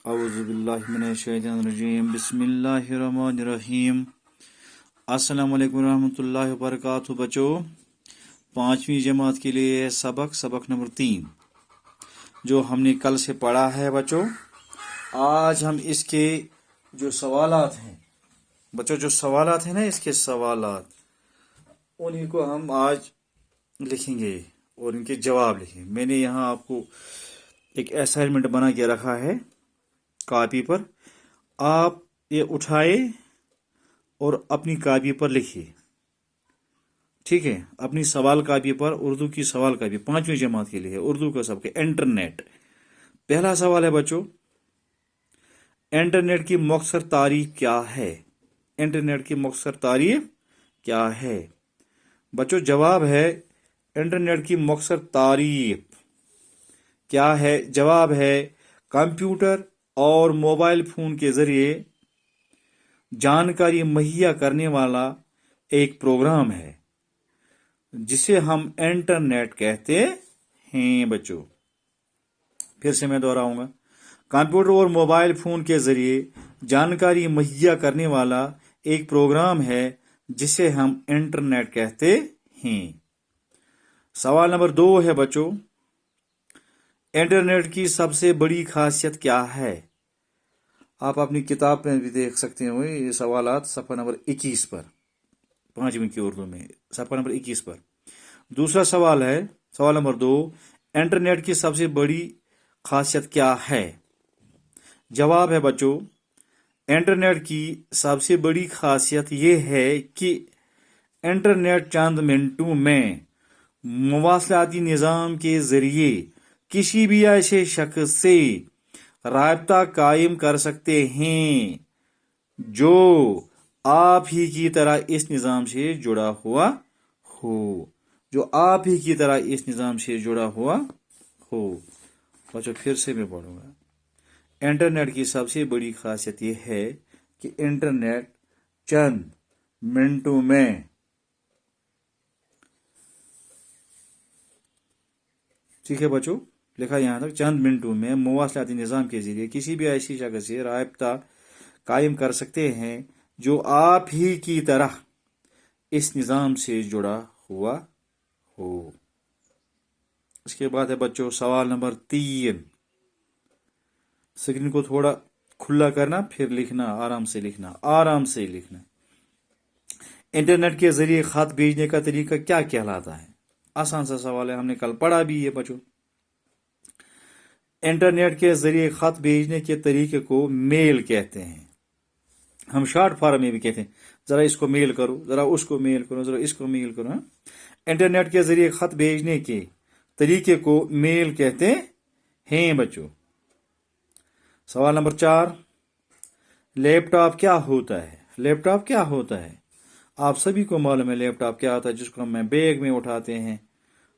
औज़ुबिल्लाहिमिनश्शैतानिर्रजीम बिस्मिल्लाहिर्रहमानिर्रहीम। अस्सलाम वालेकुम रहमतुल्लाहि वबरकातुहू। बच्चों, 5वीं जमात के लिए सबक नंबर 3 जो हमने कल से पढ़ा है बच्चों, आज हम इसके जो सवालात हैं बच्चों, जो सवालात हैं ना, इसके सवालात उन्हीं को हम आज लिखेंगे और इनके जवाब लिखेंगे। मैंने यहाँ आपको एक असाइनमेंट बना के रखा है कॉपी पर। आप ये उठाए और अपनी कॉपी पर लिखिए, ठीक है। अपनी सवाल कॉपी पर उर्दू की सवाल कॉपी 5वीं जमात के लिए उर्दू का सबके इंटरनेट। पहला सवाल है बच्चों, इंटरनेट की मुख्तसर तारीफ क्या है? इंटरनेट की मुख्तसर तारीफ क्या है बच्चों? जवाब है, इंटरनेट की मुख्तसर तारीफ क्या है? जवाब है, कंप्यूटर और मोबाइल फोन के जरिए जानकारी मुहैया करने वाला एक प्रोग्राम है जिसे हम इंटरनेट कहते हैं बच्चों। फिर से मैं दोहराऊंगा, कंप्यूटर और मोबाइल फोन के जरिए जानकारी मुहैया करने वाला एक प्रोग्राम है जिसे हम इंटरनेट कहते हैं। सवाल नंबर 2 है बच्चों, इंटरनेट की सबसे बड़ी खासियत क्या है? आप अपनी किताब में भी देख सकते हो ये सवालात सफ़ा नंबर 21 पर, 5वीं की उर्दू में सफ़ा नंबर 21 पर। दूसरा सवाल है, सवाल नंबर 2, इंटरनेट की सबसे बड़ी खासियत क्या है? जवाब है बच्चों, इंटरनेट की सबसे बड़ी खासियत ये है कि इंटरनेट चंद मिनटों में मवासलाती निज़ाम के जरिए किसी भी ऐसे शख्स से राब्ता कायम कर सकते हैं जो आप ही की तरह इस निज़ाम से जुड़ा हुआ हो, जो आप ही की तरह इस निज़ाम से जुड़ा हुआ हो। बच्चों फिर से मैं पढ़ूंगा, इंटरनेट की सबसे बड़ी खासियत यह है कि इंटरनेट चंद मिनटों में, ठीक है बच्चों, लिखा यहाँ तक, चंद मिनटों में मवासलाती निज़ाम के जरिए किसी भी ऐसी शख्स से राब्ता कायम कर सकते हैं जो आप ही की तरह इस निज़ाम से जुड़ा हुआ हो। इसके बाद है बच्चों सवाल नंबर 3। स्क्रीन को थोड़ा खुला करना, फिर लिखना, आराम से लिखना, आराम से लिखना। इंटरनेट के जरिए खत भेजने का तरीका क्या कहलाता है? आसान सा सवाल है, हमने कल पढ़ा भी है बच्चों। इंटरनेट के जरिए खत भेजने के तरीके को मेल कहते हैं। हम शॉर्ट फॉर्म में भी कहते हैं, जरा इसको मेल करो, जरा उसको मेल करो, जरा इसको मेल करो। इंटरनेट के जरिए खत भेजने के तरीके को मेल कहते हैं बच्चों। सवाल नंबर 4, लैपटॉप क्या होता है? लैपटॉप क्या होता है? आप सभी को मालूम है लैपटॉप क्या होता है, जिसको हम बैग में उठाते हैं,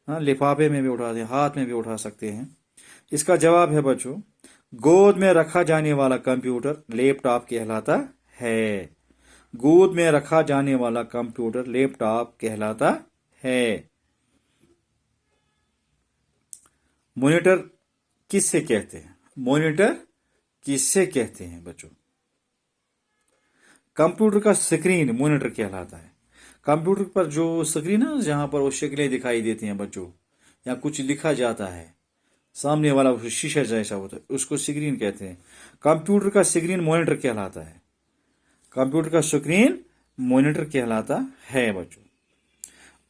लिफाफे में भी उठाते हैं, हाथ में भी उठा सकते हैं। इसका जवाब है बच्चों, गोद में रखा जाने वाला कंप्यूटर लैपटॉप कहलाता है। गोद में रखा जाने वाला कंप्यूटर लैपटॉप कहलाता है। मॉनिटर किससे कहते हैं? मॉनिटर किससे कहते हैं बच्चों? कंप्यूटर का स्क्रीन मॉनिटर कहलाता है। कंप्यूटर पर जो स्क्रीन है, जहां पर वो शक्लें दिखाई देती हैं बच्चों, या कुछ लिखा जाता है, सामने वाला शीशा जैसा होता है, उसको स्क्रीन कहते हैं। कंप्यूटर का स्क्रीन मॉनिटर कहलाता है। कंप्यूटर का स्क्रीन मॉनिटर कहलाता है बच्चों।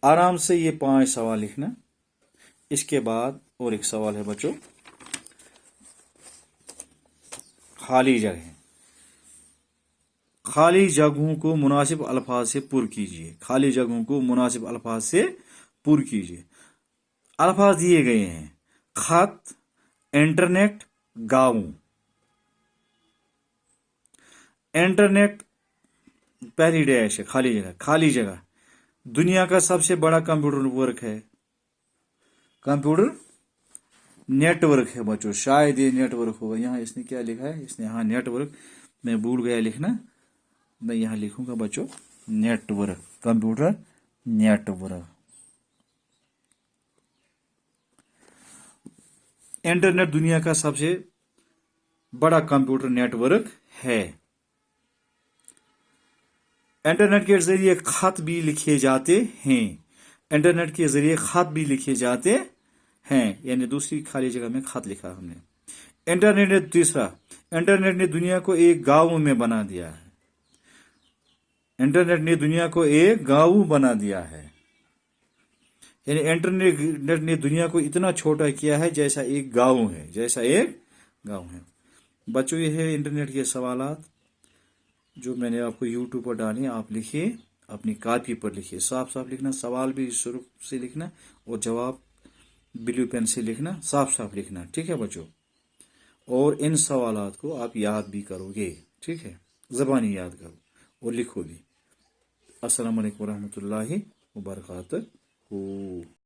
आराम से ये 5 सवाल लिखना। इसके बाद और एक सवाल है बच्चों, खाली जगह। खाली जगहों को मुनासिब अल्फाज से पुर कीजिए। खाली जगहों को मुनासिब अल्फाज से पुर कीजिए। अल्फाज दिए गए हैं, खत, इंटरनेट, गांव। इंटरनेट पहली डैश है, खाली जगह। खाली जगह, दुनिया का सबसे बड़ा कंप्यूटर नेटवर्क है। कंप्यूटर नेटवर्क है बच्चों, शायद ये नेटवर्क होगा। यहाँ इसने क्या लिखा है? इसने हाँ नेटवर्क, मैं भूल गया लिखना, मैं यहाँ लिखूंगा बच्चों नेटवर्क, कंप्यूटर नेटवर्क। इंटरनेट दुनिया का सबसे बड़ा कंप्यूटर नेटवर्क है। इंटरनेट के जरिए खत भी लिखे जाते हैं। इंटरनेट के जरिए खत भी लिखे जाते हैं, यानी दूसरी खाली जगह में खत लिखा हमने। इंटरनेट ने तीसरा, इंटरनेट ने दुनिया को एक गांव में बना दिया है। इंटरनेट ने दुनिया को एक गांव बना दिया है, यानी इंटरनेट ने दुनिया को इतना छोटा किया है जैसा एक गांव है, जैसा एक गांव है। बच्चों, ये है इंटरनेट के सवालात जो मैंने आपको यूट्यूब पर डाले। आप लिखिए, अपनी कॉपी पर लिखिए, साफ साफ लिखना, सवाल भी शुरू से लिखना और जवाब ब्लू पेन से लिखना, साफ साफ लिखना, ठीक है बच्चों। और इन सवालात को आप याद भी करोगे, ठीक है, ज़बानी याद करो और लिखो भी। अस्सलाम वालेकुम रहमतुल्लाहि व बरकातहू।